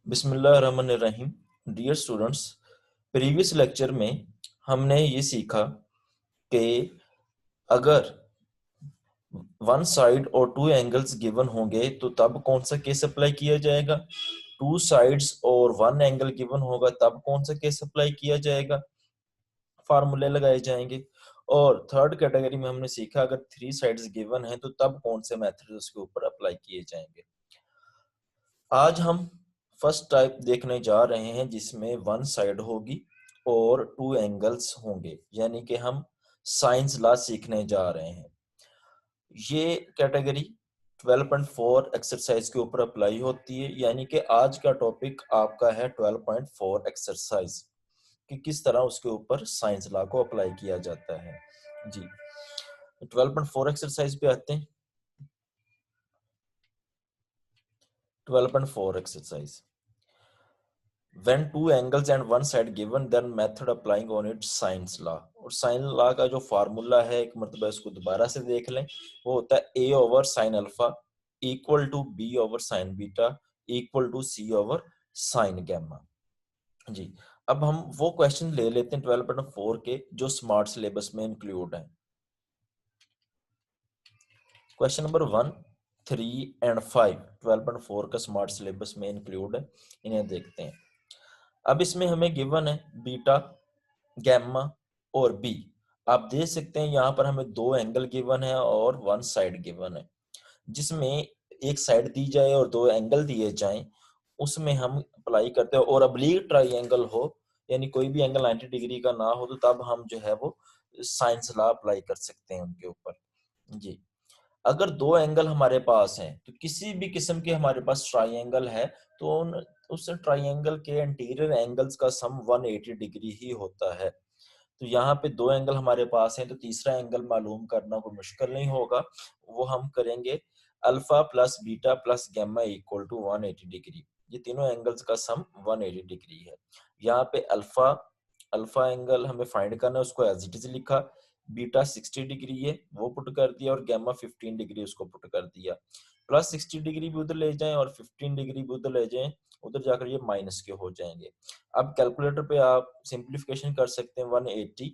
बिस्मिल्लाहिर्रहमानिर्रहीम। Dear students, previous lecture में हमने ये सीखा कि अगर वन साइड और टू एंगल्स गिवन होंगे तो तब कौन सा केस अप्लाई किया जाएगा। टू साइड्स और वन एंगल गिवन होगा तब कौन सा केस अप्लाई किया जाएगा, फार्मूले लगाए जाएंगे। और थर्ड कैटेगरी में हमने सीखा अगर थ्री साइड्स गिवन है तो तब कौन से मेथड उसके ऊपर अप्लाई किए जाएंगे। आज हम फर्स्ट टाइप देखने जा रहे हैं जिसमें वन साइड होगी और टू एंगल्स होंगे, यानी कि हम साइंस लॉ सीखने जा रहे हैं। ये कैटेगरी 12.4 एक्सरसाइज के ऊपर अप्लाई होती है, यानी कि आज का टॉपिक आपका है 12.4 एक्सरसाइज कि किस तरह उसके ऊपर साइंस लॉ को अप्लाई किया जाता है। जी 12.4 एक्सरसाइज पे आते हैं। 12.4 exercise, when two angles and one side given then method applying on its sines law। और साइन लॉ का जो फार्मूला है, एक मतलब इसको दोबारा से देख लें, वो होता है a over sine alpha equal to b over sine beta equal to c over sine gamma. जी अब हम वो क्वेश्चन ले लेते हैं 12.4 के जो स्मार्ट सिलेबस में इंक्लूड है। क्वेश्चन नंबर 1, 3 एंड 5 12.4 का स्मार्ट सिलेबस में इंक्लूड है, इन्हें देखते हैं। अब इसमें हमें गिवन है बीटा, गैमा और बी। आप देख सकते हैं यहाँ पर हमें दो एंगल गिवन है और वन साइड गिवन है। जिसमें एक साइड दी जाए और दो एंगल दिए जाएं उसमें हम अप्लाई करते हैं, और अब्लीक ट्राइंगल हो यानी कोई भी एंगल 90 डिग्री का ना हो तो तब हम जो है वो साइंस लॉ अप्लाई कर सकते हैं उनके ऊपर। जी अगर दो एंगल हमारे पास हैं तो किसी भी किस्म के हमारे पास ट्राइंगल है तो उस ट्राइंगल के इंटीरियर एंगल्स का सम 180 डिग्री ही होता है। तो यहाँ पे दो एंगल हमारे पास हैं तो तीसरा एंगल मालूम करना कोई मुश्किल नहीं होगा, वो हम करेंगे alpha plus beta plus gamma equal to 180 degree. ये तीनों एंगल्स का सम 180 डिग्री है। यहाँ पे अल्फा अल्फा एंगल हमें फाइंड करना है, उसको एज इट इज लिखा। बीटा 60 डिग्री है वो पुट कर दिया और गैमा 15 डिग्री उसको पुट कर दिया। प्लस 60 डिग्री भी उधर ले जाएं और 15 डिग्री भी उधर ले जाएं, उधर जाकर ये माइनस के हो जाएंगे। अब कैलकुलेटर पे आप सिंप्लीफिकेशन कर सकते हैं। 180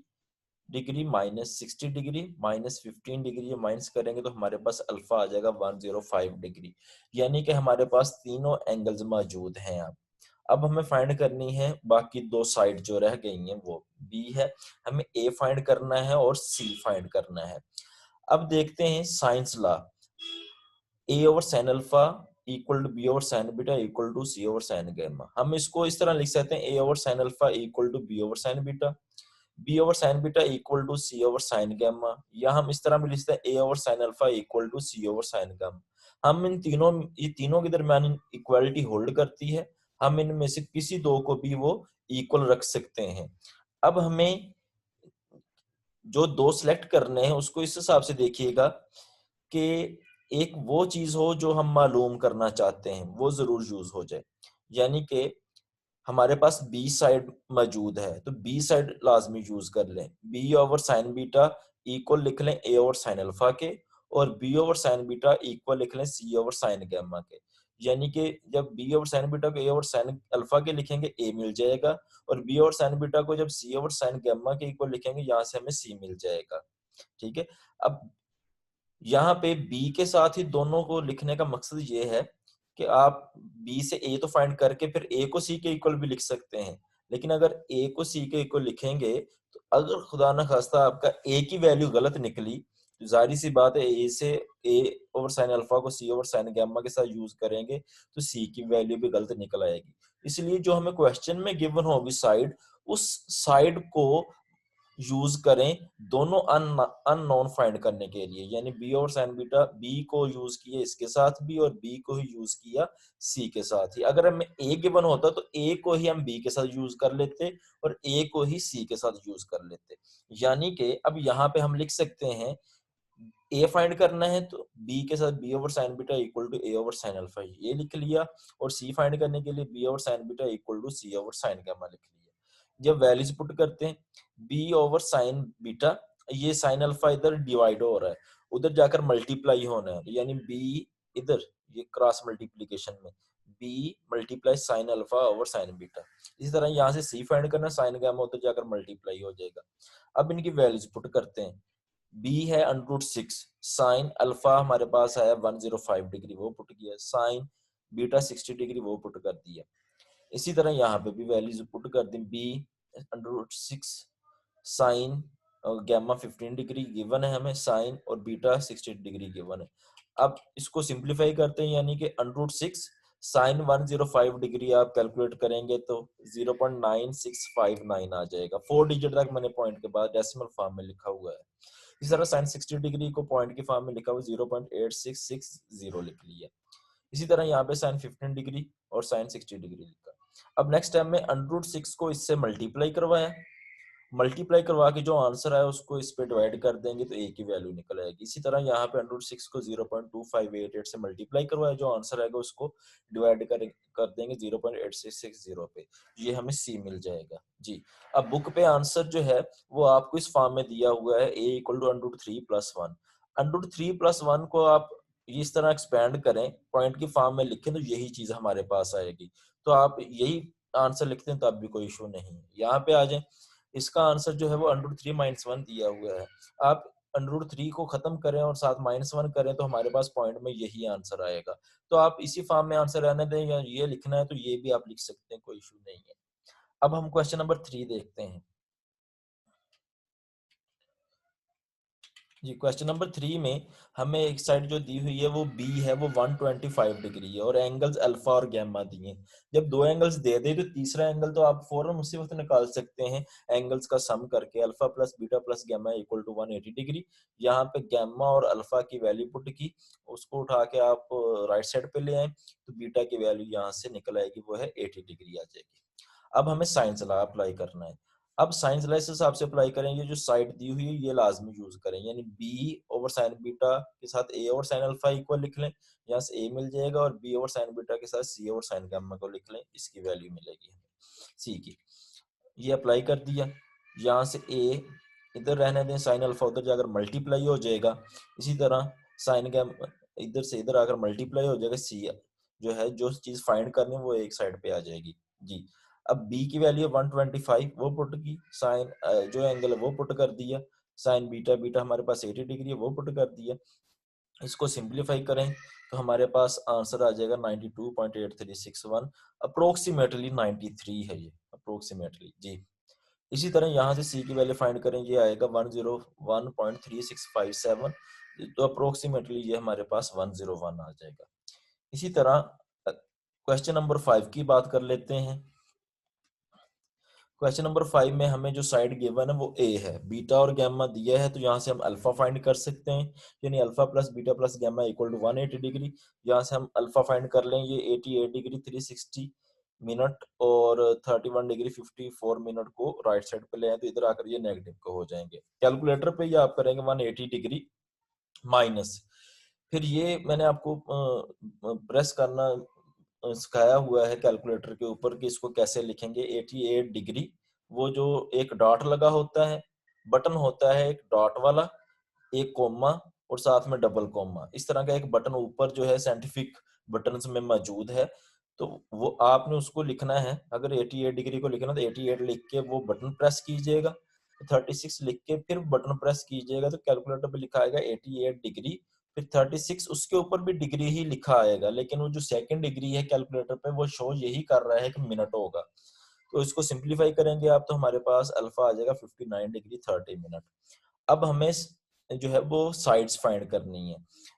degree minus 60 degree minus 15 degree, ये माइनस करेंगे तो हमारे पास अल्फा आ जाएगा 105 डिग्री, यानी कि हमारे पास तीनों एंगल्स मौजूद हैं। अब हमें फाइंड करनी है बाकी दो साइड जो रह गई हैं, वो बी है, हमें ए फाइंड करना है और सी फाइंड करना है। अब देखते हैं science law, A over sine alpha equal to B over sine beta equal to C over sine gamma. हम इसको इस तरह लिख सकते हैं A over sine alpha equal to B over sine beta, B over sine beta equal to C over sine gamma, या हम इस तरह भी लिख सकते हैं A over sine alpha equal to C over sine gamma. हम ये तीनों के दरमियान इक्वालिटी होल्ड करती है, हम इनमें से किसी दो को भी वो इक्वल रख सकते हैं। अब हमें जो दो सिलेक्ट करने हैं उसको इस हिसाब से देखिएगा कि एक वो चीज हो जो हम मालूम करना चाहते हैं वो जरूर यूज हो जाए। यानी कि हमारे पास बी साइड मौजूद है तो बी साइड लाजमी यूज कर लें। B over sine beta equal लिख लें ए ओवर साइन अल्फा के, और B over sine beta equal लिख लें सी ओवर साइन गैमा के। यानी कि जब बी ओवर साइन बीटा को ए ओवर साइन अल्फा के लिखेंगे ए मिल जाएगा, और बी ओवर साइन बीटा को जब सी ओवर साइन गैमा के इक्वल लिखेंगे यहाँ से हमें सी मिल जाएगा। ठीक है, अब यहाँ पे बी के साथ ही दोनों को लिखने का मकसद ये है कि आप बी से ए तो फाइंड करके फिर ए को सी के इक्वल भी लिख सकते हैं, लेकिन अगर ए को सी के इक्वल लिखेंगे तो अगर खुदा न खास्ता आपका ए की वैल्यू गलत निकली तो जाहिर सी बात है ए से ए ओवर साइन अल्फा को सी ओवर साइन गैमा के साथ यूज करेंगे तो सी की वैल्यू भी गलत निकल आएगी। इसलिए जो हमें क्वेश्चन में गिवन होगी साइड, उस साइड को यूज करें दोनों अननोन फाइंड करने के लिए। यानी बी और साइन बीटा बी को यूज किया इसके साथ भी और बी को ही यूज किया सी के साथ ही। अगर हमें ए गिवन होता तो ए को ही हम बी के साथ यूज कर लेते और ए को ही सी के साथ यूज कर लेते। यानी कि अब यहाँ पे हम लिख सकते हैं ए फाइंड करना है तो बी के साथ B over sine beta equal to A over sine alpha ये लिख लिया, और सी फाइंड करने के लिए B over sine beta equal to C over sine gamma लिख लिया। जब वैल्यूज पुट करते हैं बी ओवर साइन बीटा, ये साइन अल्फा इधर डिवाइड हो रहा है उधर जाकर मल्टीप्लाई होना है, यानी बी इधर ये क्रॉस मल्टीप्लीकेशन में B multiply sine alpha over sine beta. इसी तरह यहाँ से सी फाइंड करना, साइन गामा उधर जाकर मल्टीप्लाई हो जाएगा। अब इनकी वैल्यूज पुट करते हैं। बी है √6, साइन अल्फा हमारे पास है 105 डिग्री, वो पुट किया, साइन बीटा 60 डिग्री, वो पुट कर दिया। इसी तरह यहाँ पे भी वैल्यूज पुट कर दी। बी √6 साइन और गैमा 15 डिग्री गिवन है हमें, साइन और बीटा 60 डिग्री गिवन है। अब इसको सिंप्लीफाई करते हैं, यानी कि √6 साइन 105 डिग्री आप कैलकुलेट करेंगे तो 0.9659 आ जाएगा। 4 डिजिट तक मैंने पॉइंट के बाद डेसिमल फॉर्म में लिखा हुआ है। इसी तरह साइन 60 डिग्री को पॉइंट के फॉर्म में लिखा हुआ 0.8660 लिख लिया। इसी तरह यहाँ पे साइन 15 डिग्री और साइन 60 डिग्री लिखा। अब नेक्स्ट स्टेप में √6 को इससे मल्टीप्लाई करवाया, मल्टीप्लाई करवा के जो आंसर आया उसको इस पे डिवाइड कर देंगे तो ए की वैल्यू निकल आएगी। इसी तरह यहाँ पे √6 को 0.2588 से मल्टीप्लाई करवाया, जो आंसर आएगा उसको डिवाइड कर देंगे 0.8660 पे, ये हमें सी मिल जाएगा जी। अब बुक पे आंसर जो है वो आपको इस फॉर्म में दिया हुआ है, a = √3+1। √3+1 को आप इस तरह एक्सपेंड करें, पॉइंट की फॉर्म में लिखें तो यही चीज हमारे पास आएगी। तो आप यही आंसर लिखते हैं तब भी कोई इशू नहीं है। यहाँ पे आ जाए, इसका आंसर जो है वो √3-1 दिया हुआ है। आप √3 को खत्म करें और साथ -1 करें तो हमारे पास पॉइंट में यही आंसर आएगा। तो आप इसी फॉर्म में आंसर रहने दें, या ये लिखना है तो ये भी आप लिख सकते हैं, कोई इशू नहीं है। अब हम क्वेश्चन नंबर 3 देखते हैं जी। क्वेश्चन नंबर 3 में हमें एक साइड जो दी हुई है वो बी है, वो 125 डिग्री है और एंगल्स अल्फा और गैमा दिए। जब दो एंगल्स दे दे तो तीसरा एंगल तो आप फौरन उसी वक्त निकाल सकते हैं एंगल्स का सम करके, alpha plus beta plus gamma = 180 degree. यहाँ पे गैमा और अल्फा की वैल्यू पुट की, उसको उठा के आप राइट साइड पे ले आए तो बीटा की वैल्यू यहाँ से निकल आएगी, वो है 80 डिग्री आ जाएगी। अब हमें साइंस लॉ अप्लाई करना है। अब साइंस लॉ इस हिसाब से अप्लाई करेंगे, जो साइड दी हुई है ये लाजमी यूज करें, यानी बी ओवर साइन बीटा के साथ ए ओवर साइन अल्फा इक्वल लिख लें, यहाँ से ए मिल जाएगा, और बी ओवर साइन बीटा के साथ सी ओवर साइन गामा को लिख लें, इसकी वैल्यू मिलेगी हमें सी की। ये अप्लाई कर दिया, यहाँ से ए इधर रहने दें, साइन अल्फा उधर जाकर मल्टीप्लाई हो जाएगा। इसी तरह साइन गामा इधर से इधर आकर मल्टीप्लाई हो जाएगा, सी जो है जो चीज फाइंड करनी है वो एक साइड पे आ जाएगी जी। अब b की वैल्यू 125, वो पुट की, साइन जो एंगल है वो पुट कर दिया, साइन बीटा बीटा हमारे पास 80 डिग्री है वो पुट कर दिया। इसको सिंप्लीफाई करें तो हमारे पास आंसर आ जाएगा 92.8361, अप्रोक्सीमेटली 93 है ये, अप्रोक्सीमेटली जी। इसी तरह यहाँ से c की वैल्यू फाइंड करें, ये आएगा 101.3657, तो अप्रोक्सीमेटली ये हमारे पास 101 आ जाएगा। इसी तरह क्वेश्चन नंबर 5 की बात कर लेते हैं। क्वेश्चन नंबर 5 में हमें जो साइड गिवन है वो ए है, बीटा और गैमा दिया है, तो यहाँ से हम अल्फा फाइंड कर सकते हैं, यानी alpha plus beta plus gamma = 180 degree. यहाँ से हम अल्फा फाइंड कर लें, ये 88 डिग्री 360 मिनट और 31 डिग्री 54 मिनट को राइट साइड पे ले आए तो इधर आकर ये नेगेटिव को हो जाएंगे। कैलकुलेटर पे ये आप करेंगे 180 डिग्री माइनस, फिर ये मैंने आपको प्रेस करना सिखाया हुआ है कैलकुलेटर के ऊपर कि इसको कैसे लिखेंगे। 88 डिग्री, वो जो एक डॉट लगा होता है, बटन होता है एक डॉट वाला, एक कोमा और साथ में डबल कोमा, इस तरह का एक बटन ऊपर जो है साइंटिफिक बटन्स में मौजूद है, तो वो आपने उसको लिखना है। अगर 88 डिग्री को लिखना तो 88 लिख के वो बटन प्रेस कीजिएगा, 36 लिख के फिर बटन प्रेस कीजिएगा तो कैलकुलेटर पे लिखा आएगा 88 डिग्री, फिर 36 उसके ऊपर भी डिग्री ही लिखा आएगा, लेकिन वो जो सेकंड डिग्री है कैलकुलेटर पे वो शो यही कर रहा है कि मिनट होगा। तो इसको सिंप्लीफाई करेंगे आप तो हमारे पास अल्फा आ जाएगा 59 डिग्री 30 मिनट। अब हमें जो है वो साइड्स फाइंड करनी है।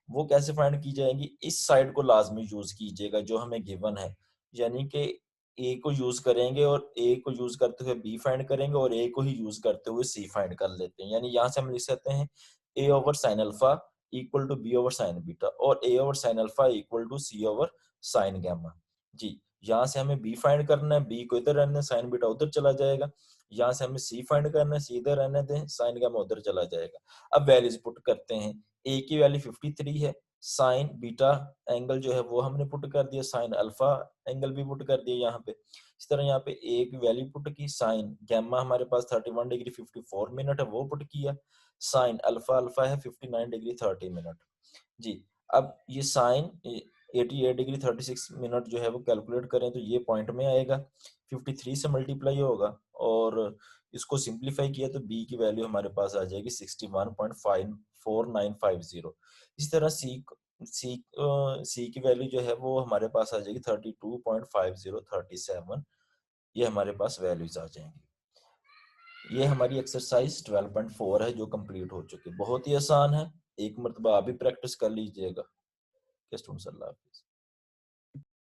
वो कैसे फाइंड की जाएंगी, इस साइड को लाजमी यूज कीजिएगा जो हमें गिवन है, यानी कि ए को यूज करेंगे और ए को यूज करते हुए बी फाइंड करेंगे और ए को ही यूज करते हुए सी फाइंड कर लेते हैं। यानी यहाँ से हम लिख सकते हैं A over sine alpha = B over sine beta और A over sine alpha = C over sine gamma जी। यहाँ से हमें बी फाइंड करना है, बी को इधर रहने, साइन बीटा उधर चला जाएगा। यहाँ से हमें सी फाइंड करना है, सी इधर रहने दें, साइन गामा उधर चला जाएगा। अब वैल्यूज पुट करते हैं, ए की वैल्यू 53 है, साइन बीटा एंगल जो है वो हमने पुट कर दिया, साइन अल्फा एंगल भी पुट कर दिया यहाँ पे। इस तरह यहाँ पे ए की वैल्यू पुट की, साइन गैमा हमारे पास 31 डिग्री 54 मिनट है वो पुट किया, साइन अल्फा अल्फा है 59 डिग्री 30 मिनट जी। अब ये साइन 88 डिग्री 36 मिनट जो है वो कैलकुलेट करें तो ये पॉइंट में आएगा, 53 से मल्टीप्लाई होगा और इसको सिंप्लीफाई किया तो बी की वैल्यू हमारे पास आ जाएगी 61.4950। इस तरह सी सी की वैल्यू जो है वो हमारे पास आ जाएगी 32.5037। ये हमारे पास वैल्यूज आ जाएंगी। ये हमारी एक्सरसाइज 12.4 है जो कंप्लीट हो चुकी है। बहुत ही आसान है, एक मरतबा आप भी प्रैक्टिस कर लीजिएगा। स्टूडेंट्स अल्लाह।